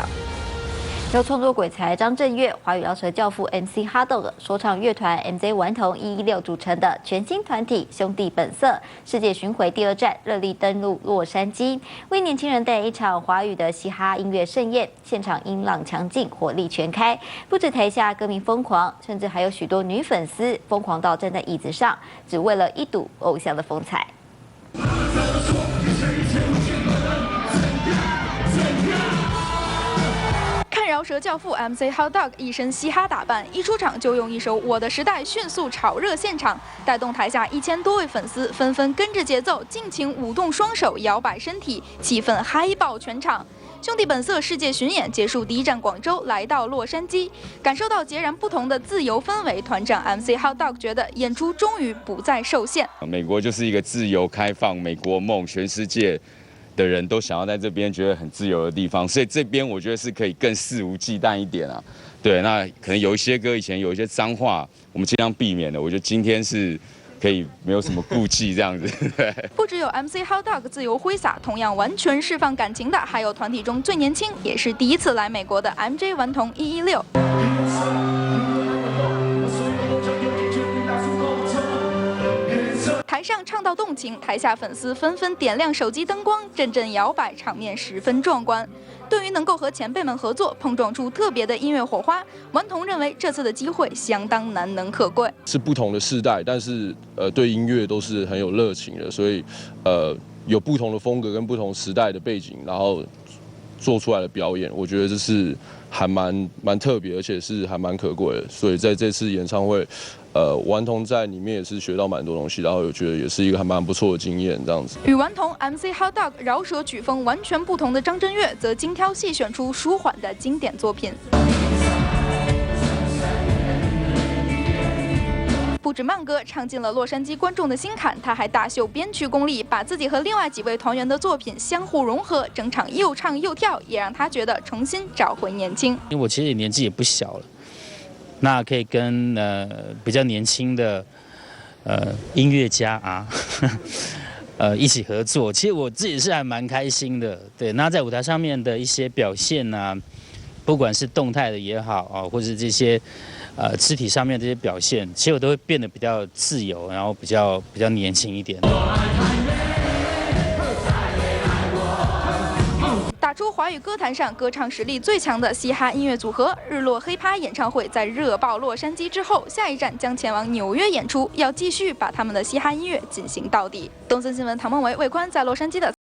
道。由创作鬼才张震岳、华语饶舌教父 MC HotDog 说唱乐团 MJ 顽童116组成的全新团体兄弟本色世界巡回第2站热力登陆洛杉矶，为年轻人带来一场华语的嘻哈音乐盛宴。现场音浪强劲，火力全开，不止台下歌迷疯狂，甚至还有许多女粉丝疯狂到站在椅子上，只为了一睹偶像的风采。 饶舌教父 MC HotDog 一身嘻哈打扮，一出场就用一首《我的时代》迅速炒热现场，带动台下1000多位粉丝纷纷跟着节奏，尽情舞动双手，摇摆身体，气氛嗨爆全场。兄弟本色世界巡演结束第1站广州，来到洛杉矶，感受到截然不同的自由氛围。团长 MC HotDog 觉得演出终于不再受限。美国就是一个自由开放美国梦，全世界 的人都想要在这边觉得很自由的地方，所以这边我觉得是可以更肆无忌惮一点啊。对，那可能有一些歌以前有一些脏话，我们尽量避免的。我觉得今天是可以没有什么顾忌这样子。不只有 MC HotDog 自由挥洒，同样完全释放感情的，还有团体中最年轻，也是第一次来美国的 MJ 顽童116。 台上唱到动情，台下粉丝纷纷点亮手机灯光，阵阵摇摆，场面十分壮观。对于能够和前辈们合作，碰撞出特别的音乐火花，顽童认为这次的机会相当难能可贵。是不同的世代，但是对音乐都是很有热情的，所以有不同的风格跟不同时代的背景，然后做出来的表演，我觉得这是还蛮特别，而且是还蛮可贵的。所以在这次演唱会，顽童在里面也是学到蛮多东西，然后我觉得也是一个还蛮不错的经验，这样子。与顽童 MC HotDog 饶舌曲风完全不同的张震岳，则精挑细选出舒缓的经典作品。 不止慢歌唱进了洛杉矶观众的心坎，他还大秀编曲功力，把自己和另外几位团员的作品相互融合，整场又唱又跳，也让他觉得重新找回年轻。因为我其实年纪也不小了，那可以跟比较年轻的音乐家啊一起合作，其实我自己是还蛮开心的。对，那在舞台上面的一些表现啊，不管是动态的也好啊，或者这些。 肢体上面这些表现，其实我都会变得比较自由，然后比较年轻一点。打出华语歌坛上歌唱实力最强的嘻哈音乐组合日落黑趴演唱会，在热爆洛杉矶之后，下一站将前往纽约演出，要继续把他们的嘻哈音乐进行到底。东森新闻唐梦维、魏宽在洛杉矶的。